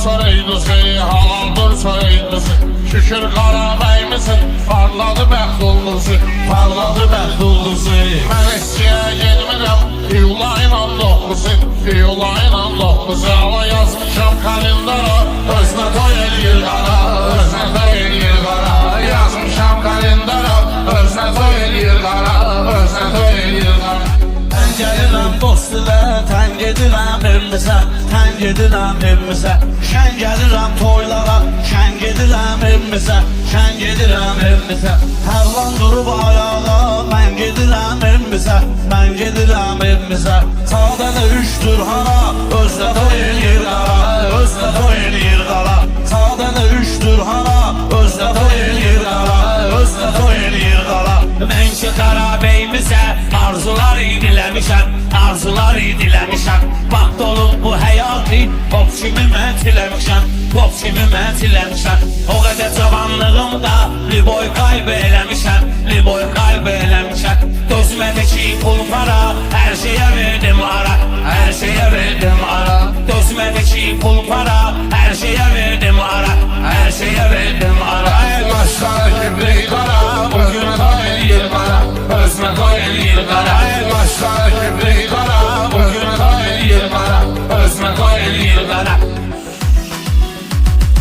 soyduzu, halaldır soyduzu. Şükür Qarabəyimizin parladı bəxt ulduzu, parladı bəxt ulduzu. Mən eskiyə gedmirəm, iyulayın 19'u, iyulayın 19'u. Ama yazmışam kalendara, özünə toy eləyir qara, özünə toy eləyir qara. Yazmışam kalendara, özünə toy eləyir qara, özünə toy eləyir qara. Mən gəlirəm dost ilə, tən gedirəm evimizə, tən gedirəm evimizə. Şən gəlirəm toylara, şən gedirəm evimizə, şən gedirəm evimizə. Hər lan durub ayağa, mən gedirəm evimizə, mən gedirəm evimizə. Sağdan üçdür hara, özlə toy eləyir qara, özlə toy eləyir qara. Sağdan üçdür hara, özlə toy eləyir qara, özlə toy eləyir qara. Mən ki Qarabəyimizə arzular diləmişəm, arzular diləmişəm. Vaxt olub bu həyatı, pop kimi mən diləmişəm, pop kimi mən diləmişəm. O qədər cavanlığımda liboy qaybı eləmişəm, liboy qaybı eləmişəm. Dözmədiki pul para, hər şeyə verdim ara, hər şeyə verdim ara. Dözmədiki pul para, hər şeyə verdim ara, hər şeyə verdim ara. Ey maşlar kibri qara, bugün toy eləyir qara, özünə toy eləyir qara. Ey maşlar kibri qara, bugün toy eləyir qara, özünə toy eləyir qara.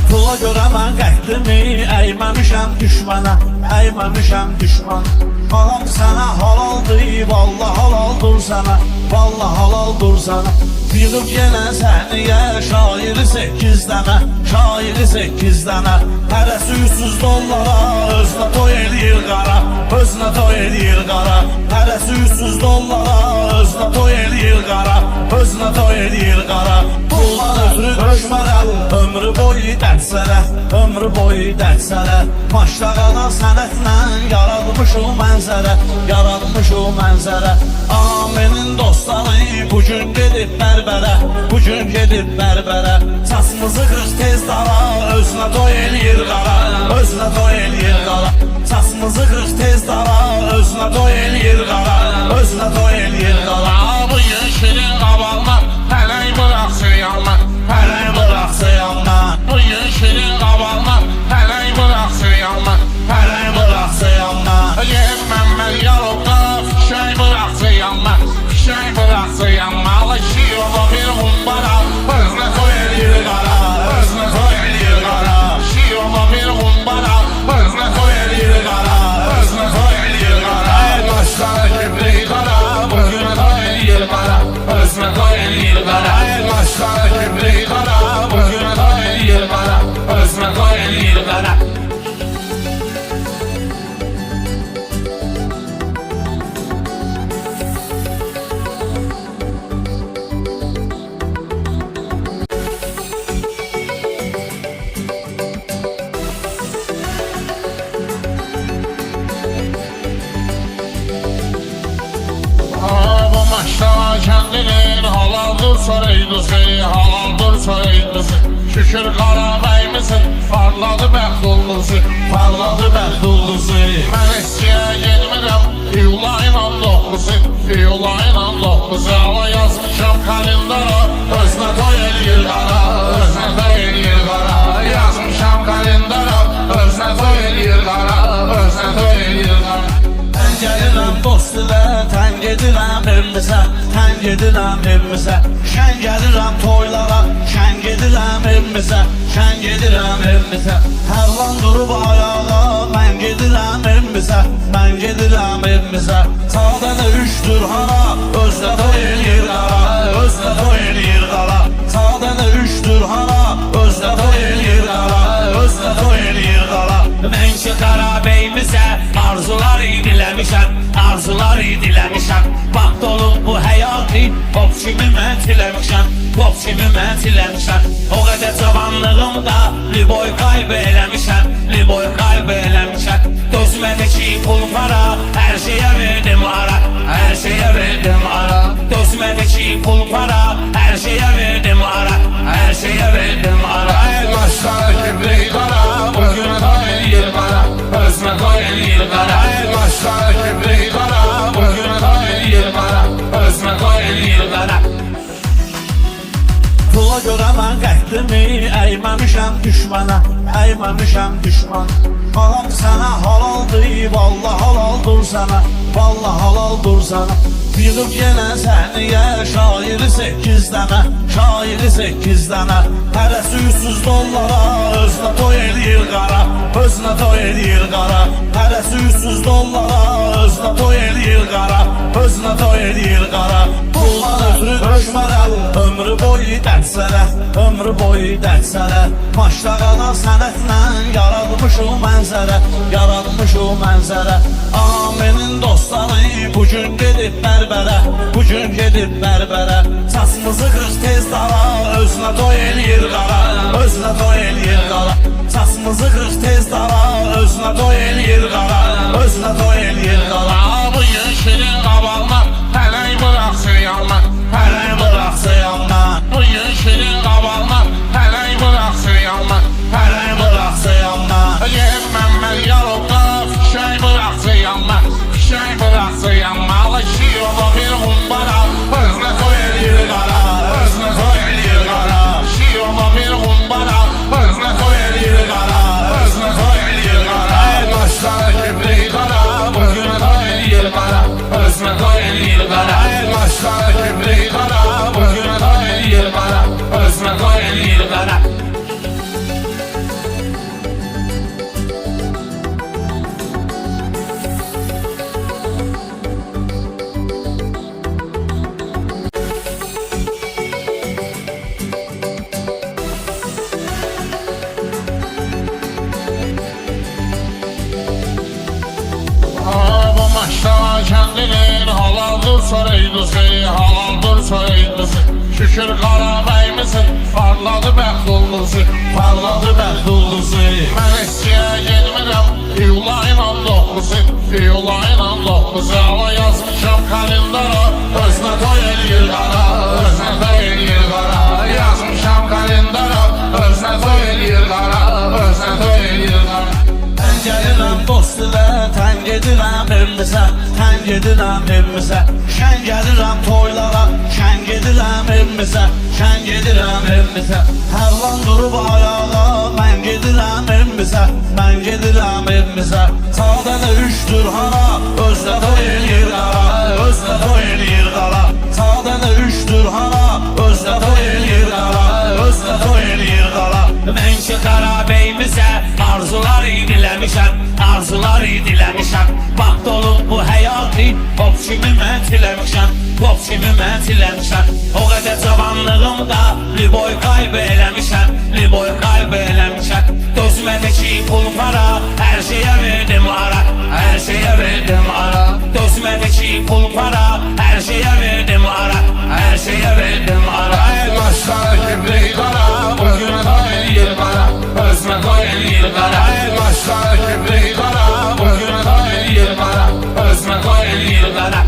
Pula görə mən qəhdimi əyməmişəm düşmənə, əyməmişəm düşmən. Halam sənə halaldır, vallah halaldır sənə, vallah halaldır sənə. Yığıb yenə səniyə şairi 8 dənə, şairi 8 dənə. Hərəsi 300 dollara, özünə toy eləyir qara, özünə toy eləyir qara. Hərəsi 300 dollara, özünə toy eləyir qara, özünə toy eləyir qara. Puldan ötürü düşmərəm, ömrü boyu dərsələ, ömrü boyu dərsələ. Maşlağana sənətlə yaradmış o mənzərə, yaradmış o mənzərə. Amenin dostları bugün gedib bərbərə, bugün gedib bərbərə. Saçımızı qırx tez dara, özünə toy eləyir qara, özünə toy eləyir qara. Saçımızı qırx tez dara, özünə toy eləyir qara, özünə toy eləyir qara. Bu yeşilin qabalma, hələk bıraxsı yanma, hələk bıraxsı yanma. Bu yeşilin qabalma, hələk bıraxsı yanma, hələk bıraxsı yanma. Gelin Məmməd Yalovda, fişək bıraxsı yanma, fişək bıraxsı yanma. Alışır yola bir humbara, özünə toy eləyir qara, özünə toy eləyir qara. Şir yola bir humbara, özünə toy eləyir qara, özünə toy eləyir qara. Ey maşlar kibri qara, bugün toy eləyir qara, özünə toy eləyir qara. Ey maşlar kibri qara, bugün toy eləyir qara, özünə toy eləyir qara. Maşlar kəndinin halaldır soyduzu, halaldır soyduzu. Şükür Qarabəyimizin parladı bəxt ulduzu, parladı bəxt ulduzu. Mən eskiyə gedmirəm, iyulayın 19'u, iyulayın 19'u. Ama yazmışam kalendara, özünə toy eləyir qara, özünə toy eləyir qara. Yazmışam kalendara, özünə toy eləyir qara, özünə toy eləyir qara. Mən gəlirəm dost ilə, tən gedirəm evimizə, tən gedirəm evimizə. Şən gəlirəm toylara, şən gedirəm evimizə, şən gedirəm evimizə. Hər lan durub ayağa, mən gedirəm evimizə, mən gedirəm evimizə. Sağdan üçdür hara, özlə toy eləyir qara, özlə toy eləyir qara. Sağdan üçdür hara, özlə toy eləyir qara, özlə toy eləyir qara. Mən ki Qarabəyimizə arzular diləmişəm, arzular diləmişəm. Vaxt olub bu həyatı, pop kimi mən diləmişəm, pop kimi mən diləmişəm. O qədər cavanlığımda liboy qaybı eləmişəm, liboy qaybı eləmişəm. Dözmədiki pul para, hər şeyə verdim ara, hər şeyə verdim ara. Dözmədiki pul para, hər şeyə verdim ara, hər şeyə verdim ara. Ey maşlar kibri qara, bugün toy eləyir qara, özünə toy eləyir qara. Ey maşlar kibri qara, bugün toy eləyir qara, özünə toy eləyir qara. Pula Pula görə mən qəddimi əyməmişəm düşmənə, əyməmişəm düşmən. Ağam sənə halaldır, vallah halaldır sənə, vallah halaldır sənə. Yığıb yenə səniyə şairi 8 dənə, şairi 8 dənə. Hərəsi 300 dollara, özünə toy eləyir qara, özünə toy eləyir qara. Hərəsi 300 dollara, özünə toy eləyir qara, özünə toy eləyir qara. Puldan ötürü düşmərəm, ömrü boyu dərsələ, ömrü boyu dərsələ. Maşlaqana sənətlə yaradmışım mənzərə, yaradmışım mənzərə. Amenin dostları bugün gedib bərbərə, bugün gedib bərbərə. Saçımızı qız tez dara, özünə toy eləyir qara, özünə toy eləyir qara. Saçımızı qız tez dara, özünə toy eləyir qara, özünə toy eləyir qara. Bu yeşilin qabağına hələk bıraxsın yanma, hələk bıraxsın yanma. Bu yeşilin qabağına hələk bıraxsın yanma, hələk bıraxsın yanma. Yem Məmməd Yalovda fişək bıraxsın yanma, fişək bıraxsın yanma. Alışıyova bir humbara, özünə toy eləyir qara, özünə toy eləyir qara. Alışıyova bir humbara, özünə toy eləyir qara, özünə toy eləyir qara. Başları kibrik qara, özünə toy eləyir qara, özünə toy eləyir qara. Başları kibrik qara, özünə toy eləyir qara, özünə toy eləyir qara. Bu maçta kendinin halaldır saraylısı, halaldır saraylısı. Şükür Qarabəyimizin parladı bəxt ulduzu, parladı bəxt ulduzu. Mən eskiyə gelmirəm, iyulayın 19'u, iyulayın 19'u. Ama yazmışam kalendara, özünə toy eləyir qara, özünə toy eləyir qara. Yazmışam kalendara, özünə toy eləyir qara, özünə toy eləyir qara. Mən gəlirəm dost ilə, tən gedirəm evimizə, tən gedirəm evimizə. Şən gəlirəm toylara, şən gedirəm evimizə, şən gedirəm evimizə. Hər lan durub ayağa, mən gedirəm evimizə, mən gedirəm evimizə. Sağdan 3'dür hara, özlə toy eləyir qara, özlə toy eləyir qara. Sağdan 3'dür hara, özlə toy eləyir qara, özlə toy eləyir qara. Mən ki Qarabəyimizə arzular diləmişəm, arzular diləmişəm. Vaxt olub bu həyatı, hop kimi mən diləmişəm, hop kimi mən diləmişəm. O qədər cavanlığımda liboy kaybı eləmişəm, liboy kaybı eləmişəm. Dözmədəki pul para, hər şeyə verdim ara, hər şeyə verdim ara. Dözmədəki pul para, hər şeyə verdim ara, hər şeyə verdim ara. Başları kibrik qara, özünə toy eləyir qara, özünə toy eləyir qara. Başları kibrik qara, özünə toy eləyir qara, özünə toy eləyir qara.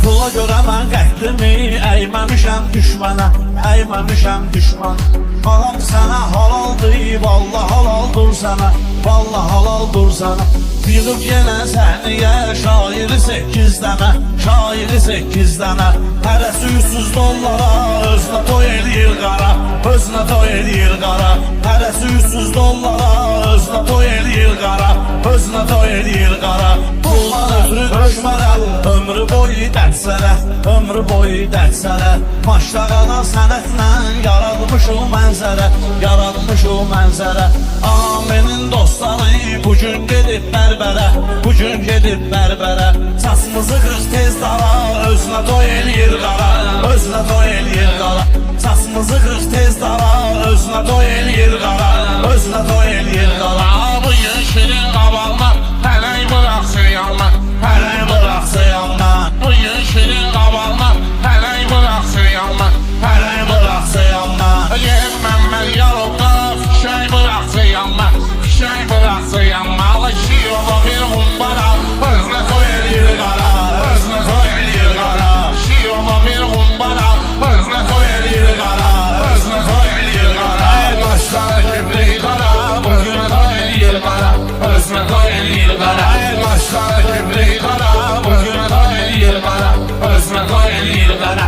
Pula görə mən qəddimi əyməmişəm düşmənə, əyməmişəm düşmən. Ağam sənə halaldır, vallah halaldır sənə, vallah halaldır sənə. Yığıb yenə səniyə şairi 8 dənə, şairi 8 dənə. Hərəsi 300 dollara, özünə toy eləyir qara, özünə toy eləyir qara. Hərəsi 300 dollara, özünə toy eləyir qara, özünə toy eləyir qara. Puldan ötürü düşmərəm, ömrü boyu dərsələ, ömrü boyu dərsələ. Maşlaqana sənətlə yaradmışım mənzərə, yaradmışım mənzərə. Amenin dostları bugün gedib bərbərə, bugün gedib bərbərə. Saçımızı qız tez dara, özünə toy eləyir qara, özünə toy eləyir qara. Saçımızı qız tez dara, özünə toy eləyir qara, özünə toy eləyir qara. Bu yeşilin qabağına hələk bıraxsın yanma, hələk bıraxsın yanma. Bu yeşilin qabağına hələk bıraxsın yanma, hələk bıraxsın yanma. Yem Məmməd Yalovda fişək bıraxsın yanma, fişək bıraxsın yanma. Alışıyova bir humbara, özünə toy eləyir qara, özünə toy eləyir qara. Alışıyova bir humbara, özünə toy eləyir qara, özünə toy eləyir qara. Başları kibrik qara, özünə toy eləyir qara, özünə toy eləyir qara. Başları kibrik qara, özünə toy eləyir qara, özünə toy eləyir qara.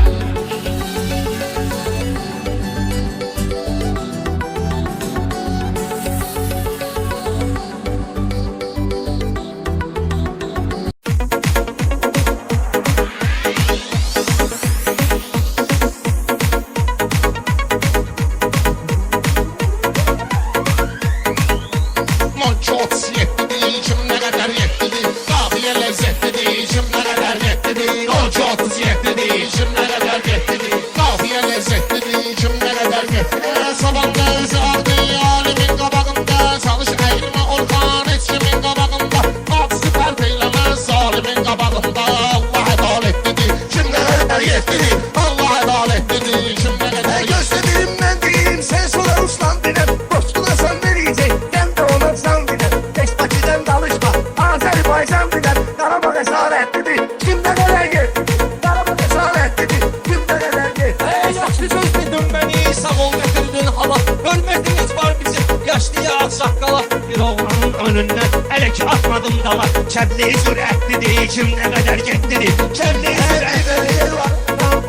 önündən Hələ ki atmadım dala Kəbli sürətlidir kim nə qədər getdidir Kəbli sürətlidir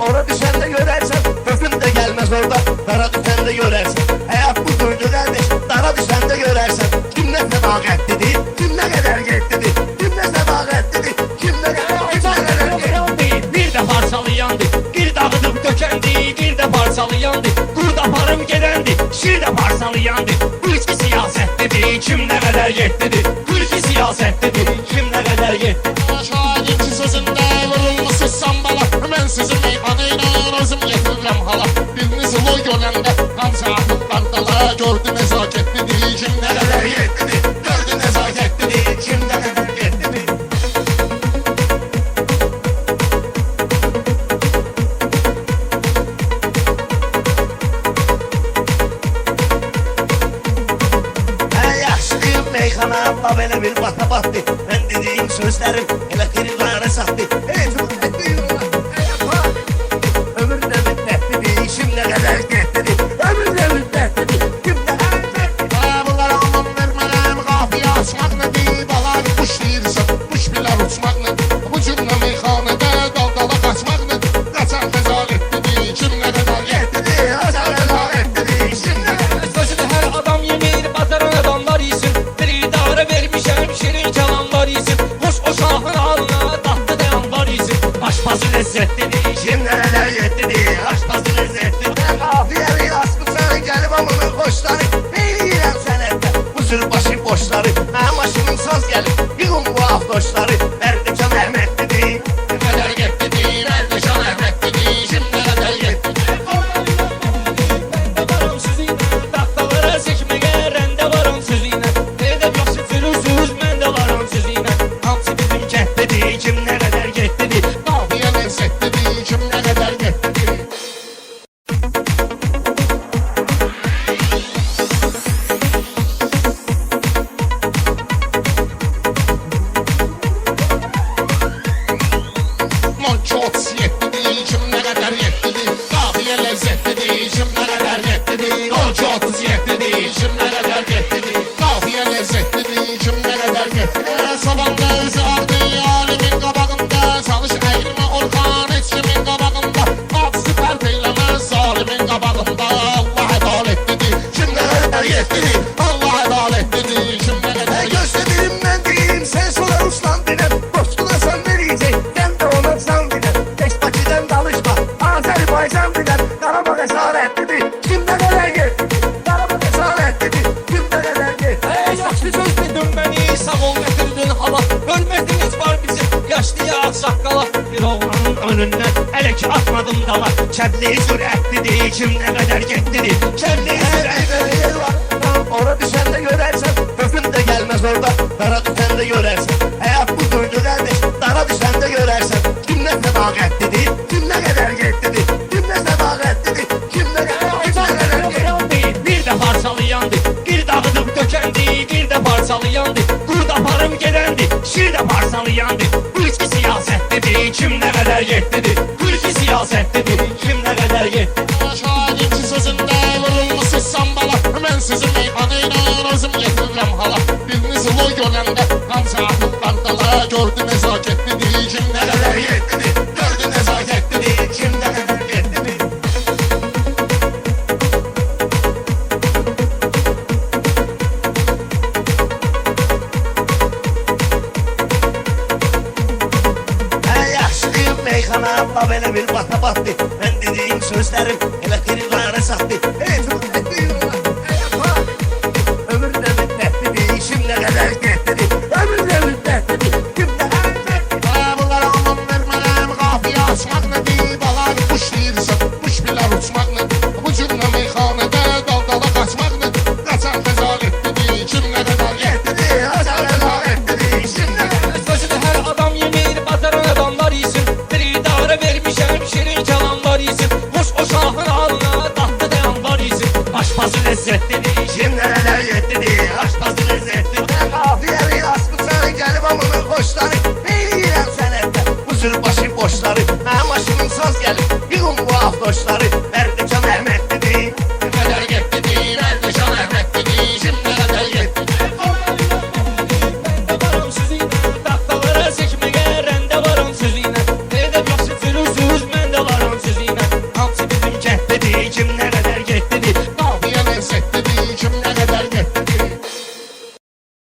Ora düşəndə görərsən hökm də gəlməz orada Dara düşəndə görərsən həyat budur qardaş Dara düşəndə görərsən kim nə sədaqətlidir kim nə qədər getdidir kim nə sədaqətlidir kim nə qədər bir də parçalayandı bir dağıdıb dökəndi bir də parçalayandı qurd aparım gedəndi şir də parçalayandı bu içki siyasətlidir kim nə qədər getdidir bu içki siyasətlidir kim nə qədər getdidir Şahidinki sözündə vurulmuşsuz sambala Mən sizin meyxanıyla özüm getirirəm hala Birinizi loy görəndə qamçağın qandala Gördü nəzakətlidir kim nə qədər getdidir gördü nəzakətlidir kim nə qədər getdidir Meyxanamda belə bir bata batdı Mən dediyim sözlərim elə qiriqara satdı Ömür nə müddətlidir işim nə qədər getdidir Ömür nə müddətlidir kim nə qədər Bunlara aman vermələm qafiyə açmaq nədir Balar kuş deyirsən kuş bilər uçmaq nədir Bu cümlə meyxanədə dal-dala qaçmaq nədir Qaçan xəzalətlidir kim nə qədər getdidir Qaçan xəzalətlidir kim nə qədər Sözü hər adam yemir bazaran adamlar yesin Vermişəm şirin kəlamlar yesin Hoş o şahın alına tatlı dayanlar yesin Aşpazı ləzzətlidir kim nə qədər getdidir Aşpazı ləzzətlidir Qafiyəli asmışsan gəlib amının xoşları Neyləyirəm sənətdə bu zülbaşı boşları Mənim başımın saz gəlir yığın bu avdoşları Ərdəkan Əhmədlidir Kim nə qədər getdidir Ərdəkan Əhmədlidir kim nə qədər getdidir Məndə varam sözüylə Taxtalara çəkməyə rəndə varam sözüylə Edəb yaxşı cürürsüz məndə varam sözüylə Hamısı bizim kətlidir kim nə qədər getdidir Qafiyə ləzzətlidir kim nə qədər getdidir Monki 37'dir kim nə qədər getdidir Qafiyə ləzzətlidir kim nə qədər getdidir Monki 37'dir kim nə qədər getdidir Qafiyə ləzzətlidir kim nə qədər getdidir Sabanda özü ardı alimin qabağında Çalış əyrmə orqan heç kimin qabağında Hadisi pərt eyləməz zalimin qabağında Allah ədalətlidir kim nə qədər getdidir Allah ədalətlidir kim nə qədər getdidir Gözlədirim mən deyim sen sonra uslan dinəm Dostuna sen veriyecek sen de ona can dinəm Tek Bakıdan danışma Azərbaycan dinəm Qarabağ əsarətlidir kim nə qədər getdidir Qarabağ əsarətlidir kim nə qədər getdidir Yaxşı söz dedin məni sağ ol gətirdin hala Hörmətiniz var bizim yaşlıya ağsaqqala Bir oğlanın önündən hələ ki atmadım dala Kəbli sürətlidir kim nə qədər getdidir Kəbli sürətlidir Ora düşəndə görərsən hökm də gəlməz orada Dara düşəndə görərsən həyat budur qardaş Dara düşəndə görərsən kim nə sədaqətlidir kim nə qədər getdidir kim nə sədaqətlidir kim nə qədər getdidir Bir də parçalayandı bir dağıdıb dökəndi bir də parçalayandı qurd aparım gedəndi şir də parçalayandı bu içki siyasətlidir kim nə qədər getdidir bu içki siyasətlidir kim nə qədər getdidir Şahidinki sözündə vurulmuşsuz sambala Mən sizin meyxanıyla özüm getirirəm hala Birinizi loy görəndə qamçağın qandala Gördü nəzakətlidir kim nə qədər getdidir gördü nəzakətlidir kim nə qədər getdidir Meyxanamda belə bir bata batdı Mən dediyim sözlərim elə qiriqara satdı Ömür nə müddətlidir işim nə qədər getdidir Ömür nə müddətlidir kim nə qədər getdidir Bunlara aman vermələm qafiyə açmaq nədir Balar kuş deyirsən kuş bilər uçmaq nədir Bu cümlə meyxanədə dal-dala qaçmaq nədir Qaçan xəzalətlidir kim nə qədər getdidir Qaçan xəzalətlidir kim nə qədər Sözü hər adam yemir bazaran adamlar yesin Vermişəm şirin kəlamlar yesin Hoş o şahın alına tatlı dayanlar yesin Aşpazı ləzzətlidir kim nə qədər getdidir Aşpazı ləzzətlidir Qafiyəli asmışsan gəlib amının xoşları Neyləyirəm sənətdə bu zülbaşı boşları Mənim başımın saz gəlir yığın bu avdoşları